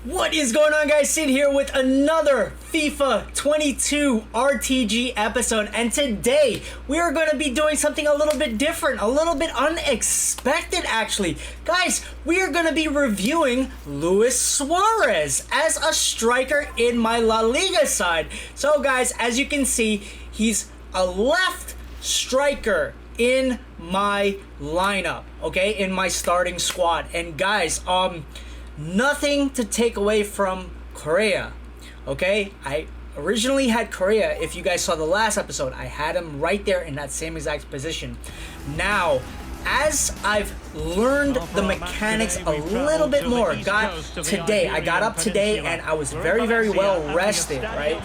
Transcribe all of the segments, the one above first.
What is going on, guys? Sid here with another FIFA 22 RTG episode, and today we are going to be doing something a little bit different, a little bit unexpected actually. Guys, we are going to be reviewing Luis Suarez as a striker in my La Liga side. So guys, as you can see, he's a left striker in my lineup, okay, in my starting squad. And guys, nothing to take away from Correa, okay? I originally had Correa. If you guys saw the last episode, I had him right there in that same exact position. Now, as I've learned the mechanics a little bit more, I got up today and I was very well rested, right?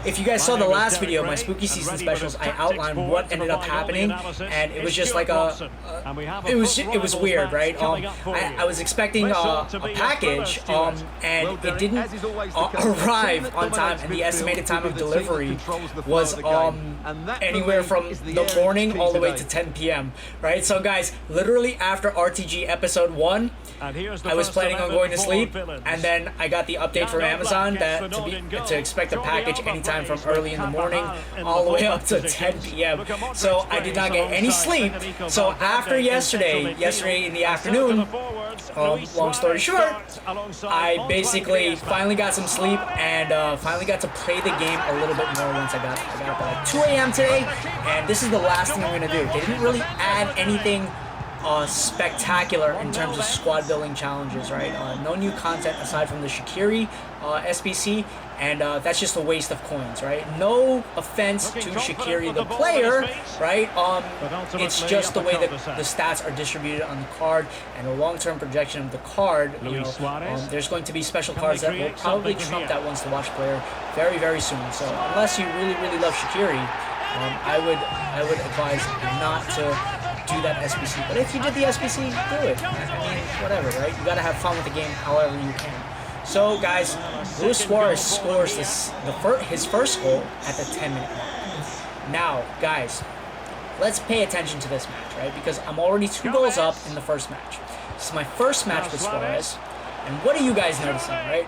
If you guys saw the last video, my spooky season specials, I outlined what ended up happening, and it was just like it was weird, right? I was expecting a package, and it didn't arrive on time, and the estimated time of delivery was anywhere from the morning all the way to 10 p.m. right? So guys, literally after RTG episode 1, I was planning on going to sleep, and then I got the update from Amazon that to expect a package anytime from early in the morning all the way up to 10 p.m. So I did not get any sleep. So after yesterday in the afternoon, long story short, I basically finally got some sleep and finally got to play the game a little bit more once I got up at 2 a.m. today, and this is the last thing I'm going to do. They didn't really add anything spectacular in terms of squad building challenges, right? No new content aside from the Shaqiri SBC, and that's just a waste of coins, right? No offense to Shaqiri the player, right? It's just the way that the stats are distributed on the card and the long-term projection of the card. There's going to be special cards that will probably trump that once to watch player very soon. So unless you really love Shaqiri, I would advise not to do that SBC. But if you did the SBC, do it. I mean, whatever, right? You gotta have fun with the game however you can. So guys, Luis Suarez scores his first goal at the 10-minute mark. Now, guys, let's pay attention to this match, right? Because I'm already 2 goals up in the first match. This is my first match with Suarez, and what are you guys noticing, right?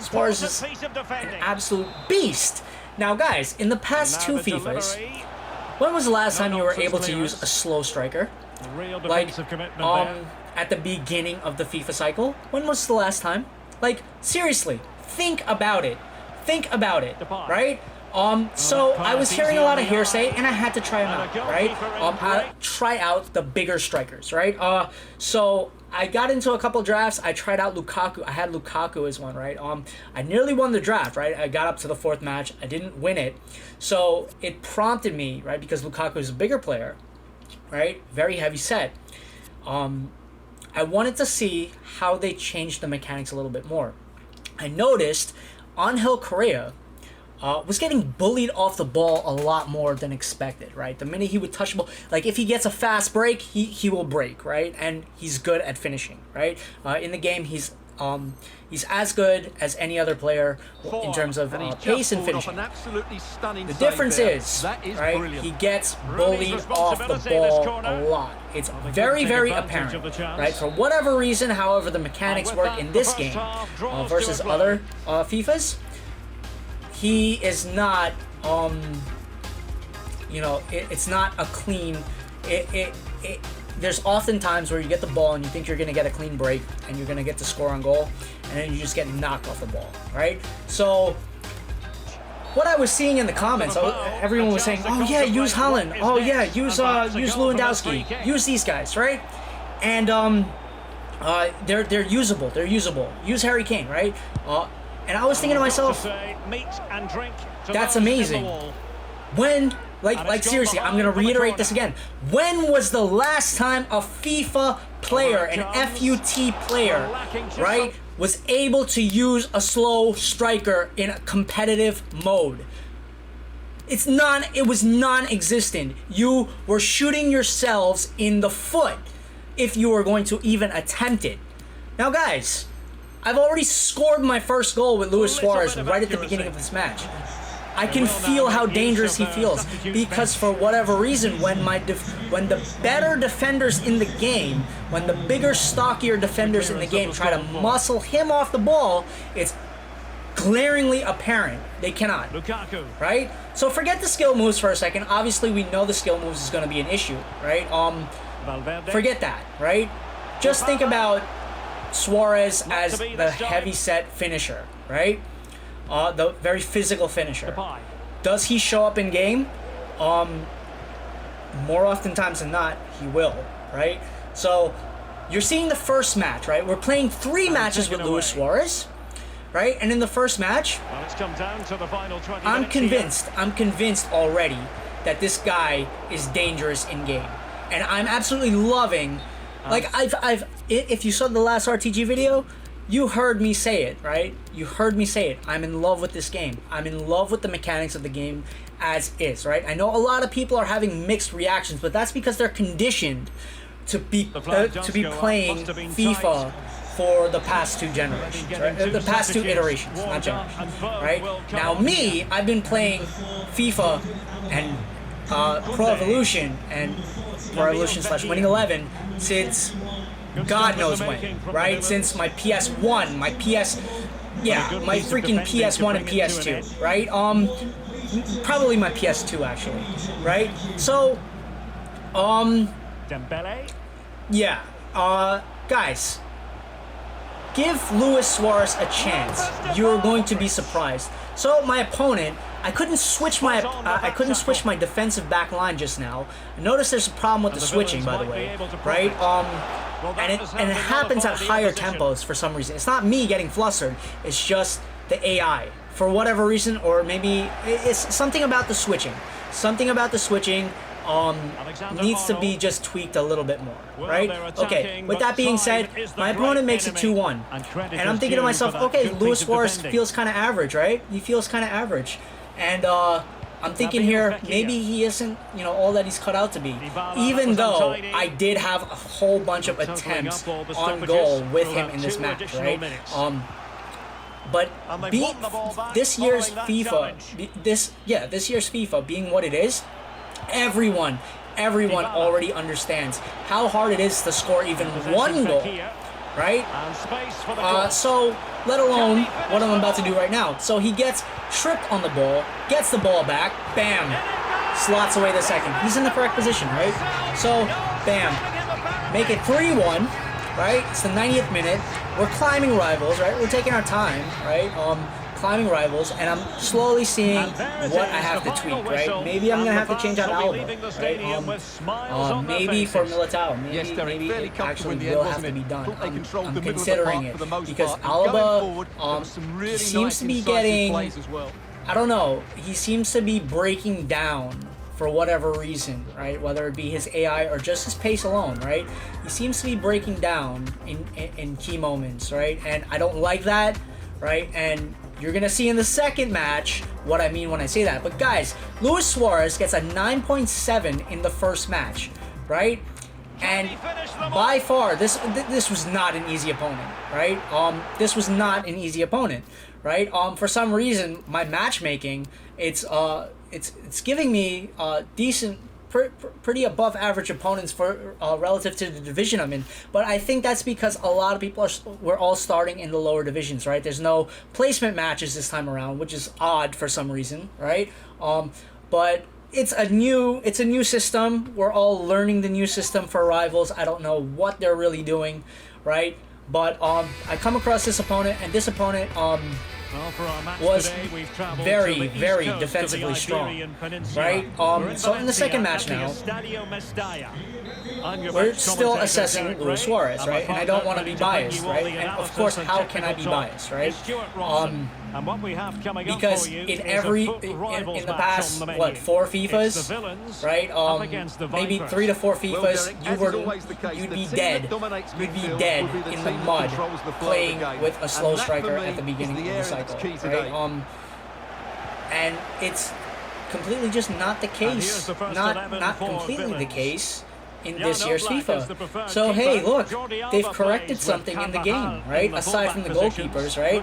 Suarez is an absolute beast. Now, guys, in the past 2 FIFAs, when was the last time you were able to use a slow striker? Like, at the beginning of the FIFA cycle? When was the last time? Like, seriously, think about it. Think about it, right? So I was hearing a lot of hearsay, and I had to try them out, right? I try out the bigger strikers, right? So I got into a couple drafts. I tried out Lukaku. I had Lukaku as one, right? I nearly won the draft, right? I got up to the 4th match. I didn't win it. So it prompted me, right? Because Lukaku is a bigger player, right? Very heavy set. I wanted to see how they changed the mechanics a little bit more. I noticed Angel Correa was getting bullied off the ball a lot more than expected, right? The minute he would touch the ball, like if he gets a fast break, he will break, right? And he's good at finishing, right? In the game, he's as good as any other player in terms of pace and finishing. The difference is, right, he gets bullied off the ball a lot. It's very apparent, right? For whatever reason, however the mechanics work in this game versus other FIFAs, he is not, it's not a clean, there's often times where you get the ball and you think you're going to get a clean break and you're going to get to score on goal, and then you just get knocked off the ball, right? So what I was seeing in the comments, everyone was saying, oh yeah, use Haaland, oh yeah, use Lewandowski, use these guys, right? And they're usable, use Harry Kane, right? And I was thinking to myself, that's amazing. When, like seriously, I'm going to reiterate this again. When was the last time a FIFA player, an FUT player, right, was able to use a slow striker in a competitive mode? It was non-existent. You were shooting yourselves in the foot if you were going to even attempt it. Now, guys, I've already scored my first goal with Luis Suarez right at the beginning of this match. I can feel how dangerous he feels, because for whatever reason, when the better defenders in the game, when the bigger, stockier defenders in the game try to muscle him off the ball, it's glaringly apparent they cannot. Right? So forget the skill moves for a second. Obviously, we know the skill moves is going to be an issue, right? Forget that, right? Just think about Suarez as the heavy-set finisher, right? The very physical finisher. Does he show up in game? More oftentimes than not, he will, right? So you're seeing the first match, right? We're playing 3 matches with Luis Suarez, right? And in the first match, I'm convinced already that this guy is dangerous in game, and I'm absolutely loving. Like if you saw the last RTG video, you heard me say it, right? You heard me say it. I'm in love with this game. I'm in love with the mechanics of the game as is, right? I know a lot of people are having mixed reactions, but that's because they're conditioned to be playing FIFA for the past 2 generations, right? The past 2 iterations, not generations, right? Now me, I've been playing FIFA and Pro Evolution and Pro Evolution / Winning 11 since God knows when, right? Since my PS1, my freaking PS1 and PS2, right? Probably my PS2 actually, right? So, yeah, guys, give Luis Suarez a chance. You're going to be surprised. So my opponent, I couldn't switch my defensive back line just now. Notice there's a problem with the switching, by the way, right? And it happens at higher tempos for some reason. It's not me getting flustered. It's just the AI for whatever reason, or maybe it's something about the switching. Something about the switching needs to be just tweaked a little bit more, right? Okay, with that being said, my opponent makes it 2-1. And I'm thinking to myself, okay, Luis Suarez feels kind of average, right? He feels kind of average. And I'm thinking here, maybe he isn't, all that he's cut out to be. Even though I did have a whole bunch of attempts on goal with him in this match, right? But this year's FIFA being what it is, everyone already understands how hard it is to score even 1 goal, right? So let alone what I'm about to do right now. So he gets tripped on the ball, gets the ball back, bam, slots away the second. He's in the correct position, right? So, bam, make it 3-1, right? It's the 90th minute. We're climbing rivals, right? We're taking our time, right? Climbing rivals, and I'm slowly seeing what I have to tweak, right? Maybe I'm gonna have to change out Alba, right? Maybe for Militao, maybe it actually will have to be done. I'm considering it because Alba, he seems to be getting, I don't know, he seems to be breaking down for whatever reason, right? Whether it be his AI or just his pace alone, right? He seems to be breaking down in key moments, right? And I don't like that, right? And you're going to see in the second match what I mean when I say that. But guys, Luis Suarez gets a 9.7 in the first match, right? And by far, this was not an easy opponent, right? This was not an easy opponent, right? For some reason, my matchmaking, it's giving me decent, pretty above average opponents for relative to the division I'm in. But I think that's because a lot of people we're all starting in the lower divisions, right? There's no placement matches this time around, which is odd for some reason, right? But it's a new system. We're all learning the new system for rivals. I don't know what they're really doing, right? But I come across this opponent, and this opponent was very, very defensively strong, right? So in the second match now, we're still assessing Luis Suarez, right? And I don't want to be biased, right? And of course, how can I be biased, right? Because in the past, what, 4 FIFAs, right? Maybe 3 to 4 FIFAs, you'd be dead. You'd be dead in the mud playing with a slow striker at the beginning of the cycle, right? And it's completely just not the case. Not completely the case in this year's FIFA. So hey, look, they've corrected something in the game, right? Aside from the goalkeepers, right?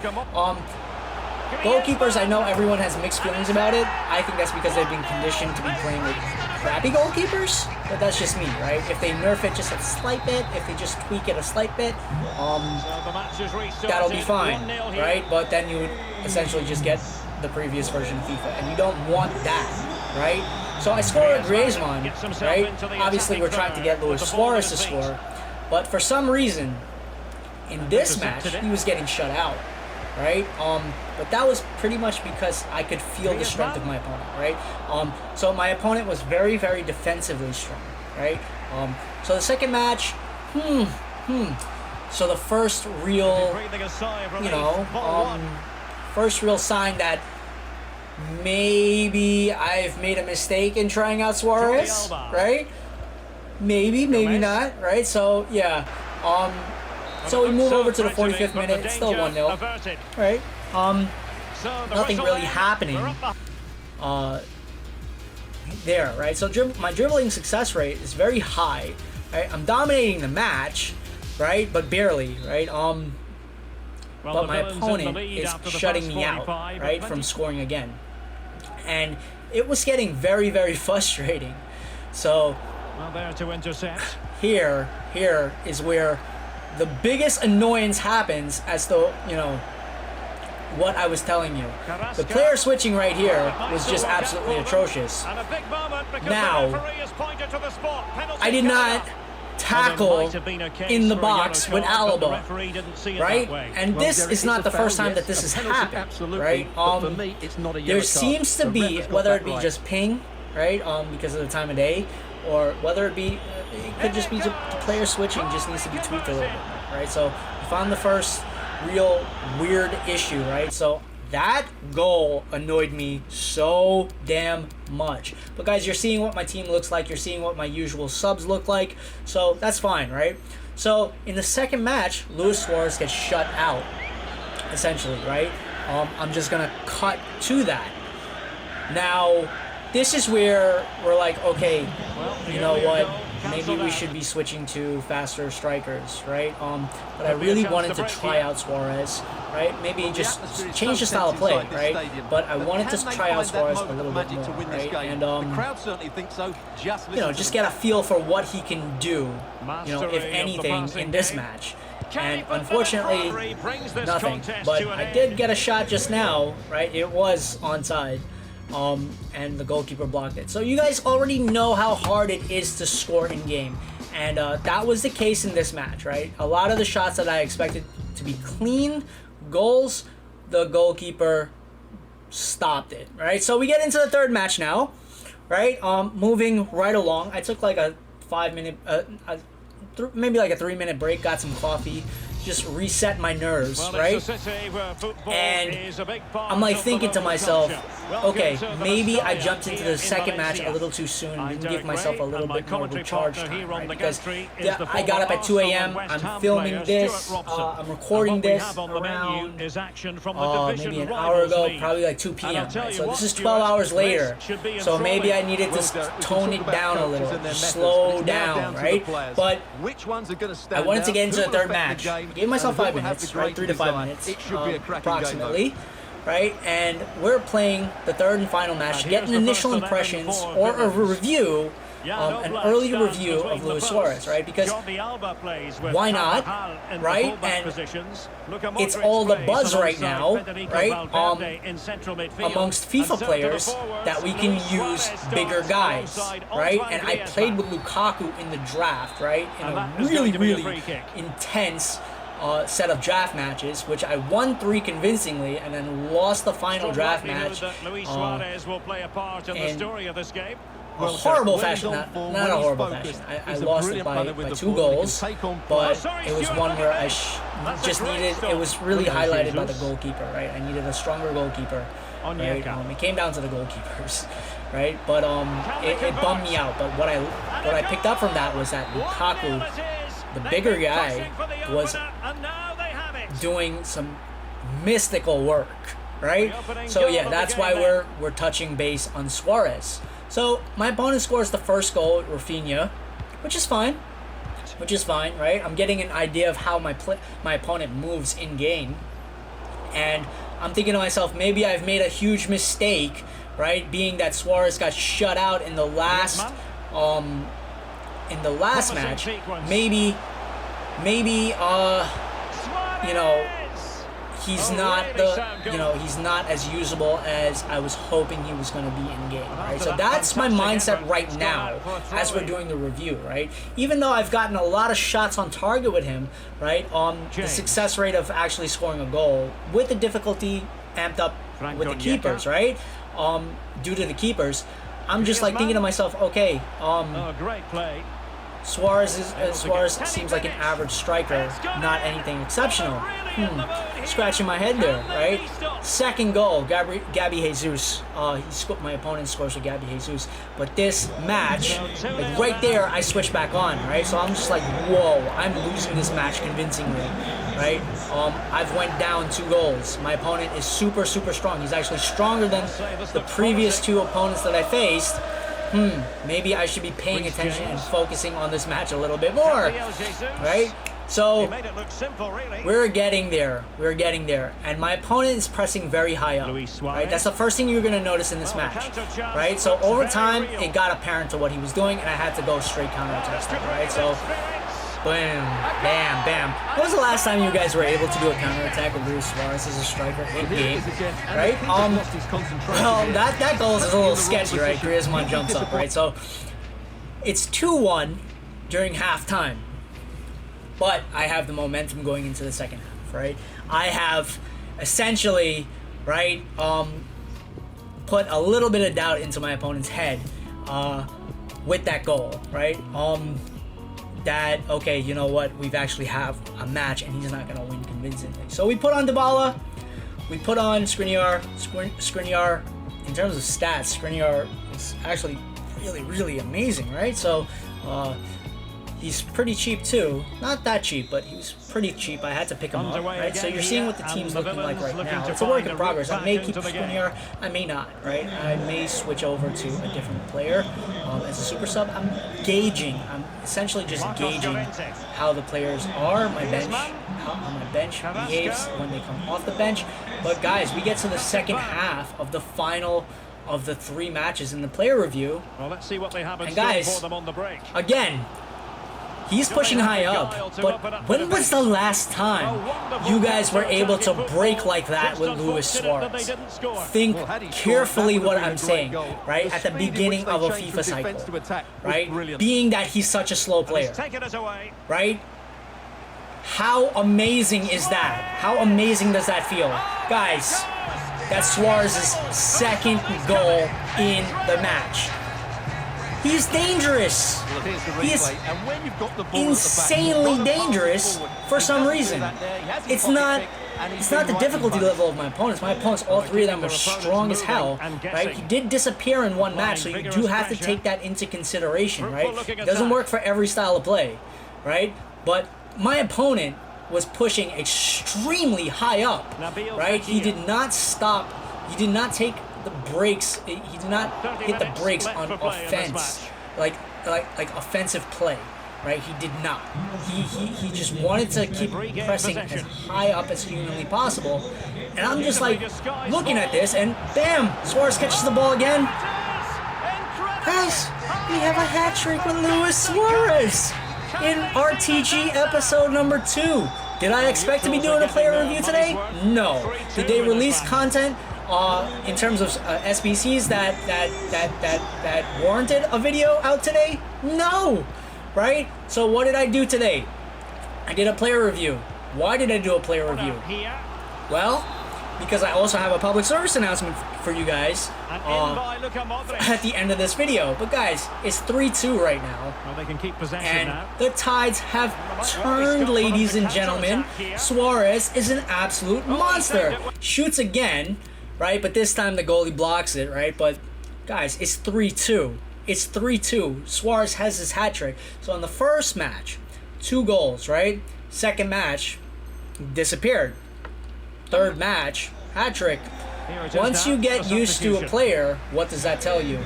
Goalkeepers, I know everyone has mixed feelings about it. I think that's because they've been conditioned to be playing with crappy goalkeepers, but that's just me, right? If they nerf it just a slight bit, if they just tweak it a slight bit, that'll be fine, right? But then you would essentially just get the previous version of FIFA, and you don't want that, right? So I score a Griezmann, right? Obviously, we're trying to get Luis Suarez to score, but for some reason, in this match, he was getting shut out, right? But that was pretty much because I could feel the strength of my opponent, right? So my opponent was very, very defensively strong, right? So the second match, so the first real, first real sign that maybe I've made a mistake in trying out Suarez, right? Maybe not, right? So, yeah. So we move over to the 45th minute. It's still 1-0, right? Nothing really happening there, right? So my dribbling success rate is very high, right? I'm dominating the match, right? But barely, right? But my opponent is shutting me out, right, from scoring again. And it was getting very, very frustrating. So here is where the biggest annoyance happens as to, what I was telling you. The player switching right here was just absolutely atrocious. Now, I did not tackle in the box with Alaba, right? And this is not the first time that this has happened, right? There seems to be, whether it be just ping, right, because of the time of day, or whether it be, it could just be the player switching just needs to be tweaked a little bit more, right? So we found the first real weird issue, right? So that goal annoyed me so damn much. But guys, you're seeing what my team looks like. You're seeing what my usual subs look like. So that's fine, right? So in the second match, Luis Suarez gets shut out, essentially, right? I'm just going to cut to that. Now, this is where we're like, okay, you know what? Maybe we should be switching to faster strikers, right? But I really wanted to try out Suarez, right? Maybe just change the style of play, right? But I wanted to try out Suarez a little bit more, right? And just get a feel for what he can do, if anything, in this match. And unfortunately, nothing. But I did get a shot just now, right? It was onside. And the goalkeeper blocked it. So you guys already know how hard it is to score in game, and that was the case in this match, right? A lot of the shots that I expected to be clean goals, the goalkeeper stopped it, right? So we get into the third match now, right? Moving right along. I took like a 5-minute, maybe like a 3-minute break, got some coffee, just reset my nerves, right? And I'm like thinking to myself, okay, maybe I jumped into the second match a little too soon and didn't give myself a little bit more recharge time, right? Because I got up at 2 a.m., I'm filming this, I'm recording this around maybe an hour ago, probably like 2 p.m., right? So this is 12 hours later, so maybe I needed to tone it down a little, slow down, right? But I wanted to get into the third match. Gave myself 5 minutes, right? 3 to 5 minutes, approximately, right? And we're playing the third and final match to get an initial impressions or a review, an early review of Luis Suarez, right? Because why not, right? And it's all the buzz right now, right? Amongst FIFA players that we can use bigger guys, right? And I played with Lukaku in the draft, right? In a really, really intense set of draft matches, which I won 3 convincingly, and then lost the final draft match in a horrible fashion. Not a horrible fashion. I lost it by 2 goals, but it was one where I just needed. It was really highlighted by the goalkeeper, right? I needed a stronger goalkeeper. Right? It came down to the goalkeepers, right? But it bummed me out. But what I picked up from that was that Lukaku, the bigger guy, was doing some mystical work, right? So yeah, that's why we're touching base on Suarez. So my opponent scores the first goal at Rafinha, which is fine, right? I'm getting an idea of how my opponent moves in game, And I'm thinking to myself, maybe I've made a huge mistake, right? Being that Suarez got shut out in the last match. Maybe you know, he's not he's not as usable as I was hoping he was going to be in game, right? So that's my mindset right now as we're doing the review, right? Even though I've gotten a lot of shots on target with him, right? The success rate of actually scoring a goal with the difficulty amped up with the keepers, right? Due to the keepers, I'm just like thinking to myself, okay, great play. Suarez seems like an average striker, not anything exceptional. Scratching my head there, right? Second goal, Gabby Jesus. My opponent scores with Gabby Jesus. But this match, like right there, I switch back on, right? So I'm just like, whoa, I'm losing this match convincingly, right? I've went down 2 goals. My opponent is super, super strong. He's actually stronger than the previous 2 opponents that I faced. Maybe I should be paying attention and focusing on this match a little bit more, right? So we're getting there. We're getting there. And my opponent is pressing very high up, right? That's the first thing you're going to notice in this match, right? So over time, it got apparent to what he was doing, and I had to go straight counter-attacking, right? So bam, bam, bam. When was the last time you guys were able to do a counterattack with Luis Suarez as a striker in game, right? Well, that goal is a little sketchy, right? Griezmann jumps up, right? So it's 2-1 during halftime, but I have the momentum going into the second half, right? I have essentially, right, put a little bit of doubt into my opponent's head with that goal, right? That, okay, you know what, we've actually have a match and he's not going to win convincingly. So we put on Dybala, we put on Skriniar. Skriniar, in terms of stats, Skriniar is actually really, really amazing, right? So he's pretty cheap too. Not that cheap, but he was pretty cheap. I had to pick him up, right? So you're seeing what the team's looking like right now. It's a work in progress. I may keep Skriniar, I may not, right? I may switch over to a different player as a super sub. I'm essentially just gauging how the players are, my bench, how my bench behaves when they come off the bench. But guys, we get to the second half of the final of the 3 matches in the player review. Well, let's see what they have and guys, for them on the break. Again, he's pushing high up, but when was the last time you guys were able to break like that with Luis Suarez? Think carefully what I'm saying, right? At the beginning of a FIFA cycle, right? Being that he's such a slow player, right? How amazing is that? How amazing does that feel? Guys, that's Suarez's second goal in the match. He's dangerous. He is insanely dangerous for some reason. It's not the difficulty level of my opponents. My opponents, all 3 of them, are strong as hell, right? He did disappear in one match, so you do have to take that into consideration, right? It doesn't work for every style of play, right? But my opponent was pushing extremely high up, right? He did not stop. He did not take the brakes. He did not hit the brakes on offense, like offensive play, right? He did not. He just wanted to keep pressing as high up as humanly possible. And I'm just like looking at this, and bam, Suarez catches the ball again. Guys, we have a hat trick with Luis Suarez in RTG episode number 2. Did I expect to be doing a player review today? No. Did they release content in terms of SBCs that warranted a video out today? No, right? So what did I do today? I did a player review. Why did I do a player review? Well, because I also have a public service announcement for you guys at the end of this video. But guys, it's 3-2 right now. Well, they can keep possession and now. The tides have turned, ladies and gentlemen. Suarez is an absolute monster. Shoots again, right? But this time the goalie blocks it, right? But guys, it's 3-2. It's 3-2. Suarez has his hat trick. So in the first match, 2 goals, right? Second match, disappeared. Third match, hat trick. Once you get used to a player, what does that tell you?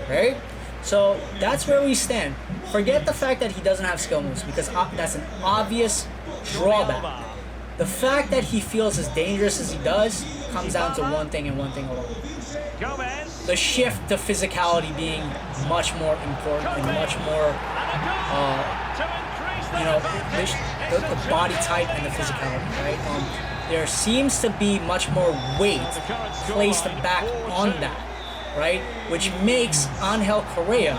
Right? So that's where we stand. Forget the fact that he doesn't have skill moves, because that's an obvious drawback. The fact that he feels as dangerous as he does comes down to one thing and one thing alone. Gomez. The shift to physicality being much more important and much more, the body type and the physicality, right? There seems to be much more weight placed back on that, right? Which makes Angel Correa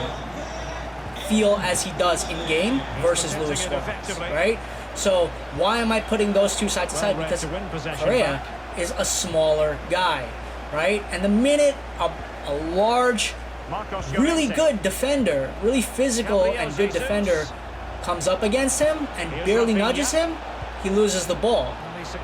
feel as he does in game versus Luis Suarez, right? So why am I putting those two side to side? Because Correa is a smaller guy, right? And the minute a large, really good defender, really physical and good defender comes up against him and barely nudges him, he loses the ball,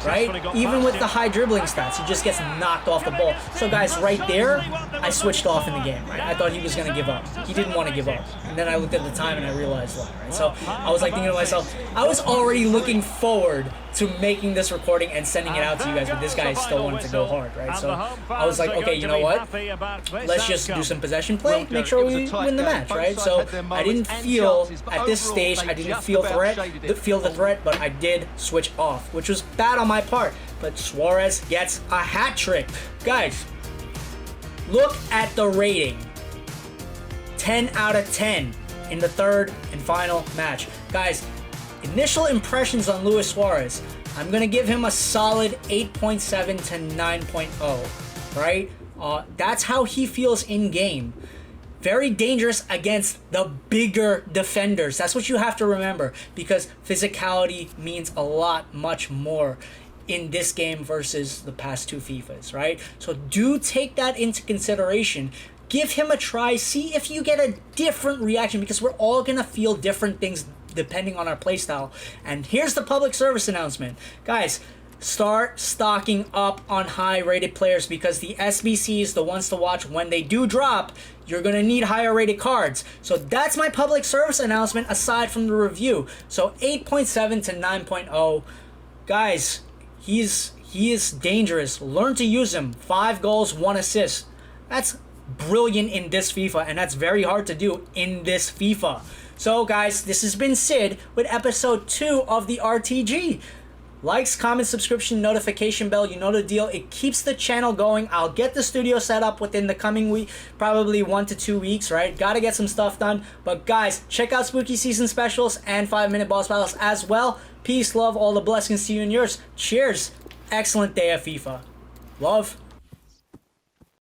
right? Even with the high dribbling stats, he just gets knocked off the ball. So guys, right there, I switched off in the game, right? I thought he was going to give up. He didn't want to give up. And then I looked at the time and I realized why, right? So I was like thinking to myself, I was already looking forward to making this recording and sending it out to you guys, but this guy still wanted to go hard, right? So I was like, okay, you know what? Let's just do some possession play, make sure we win the match, right? So I didn't feel, at this stage, I didn't feel the threat, but I did switch off, which was bad on my part. But Suarez gets a hat trick. Guys, look at the rating. 10 out of 10 in the third and final match. Guys, initial impressions on Luis Suarez, I'm going to give him a solid 8.7 to 9.0, right? That's how he feels in game. Very dangerous against the bigger defenders. That's what you have to remember, because physicality means a lot, much more in this game versus the past two FIFAs, right? So do take that into consideration. Give him a try. See if you get a different reaction, because we're all going to feel different things depending on our playstyle. And here's the public service announcement. Guys, start stocking up on high-rated players, because the SBCs, the ones to watch when they do drop, you're going to need higher-rated cards. So that's my public service announcement aside from the review. So 8.7 to 9.0. Guys, he is dangerous. Learn to use him. 5 goals, 1 assist. That's brilliant in this FIFA, and that's very hard to do in this FIFA. So guys, this has been Sid with episode 2 of the RTG. Likes, comments, subscription, notification bell, you know the deal. It keeps the channel going. I'll get the studio set up within the coming week, probably 1 to 2 weeks, right? Gotta get some stuff done. But guys, check out Spooky Season Specials and 5-minute boss battles as well. Peace, love, all the blessings to you and yours. Cheers. Excellent day of FIFA. Love.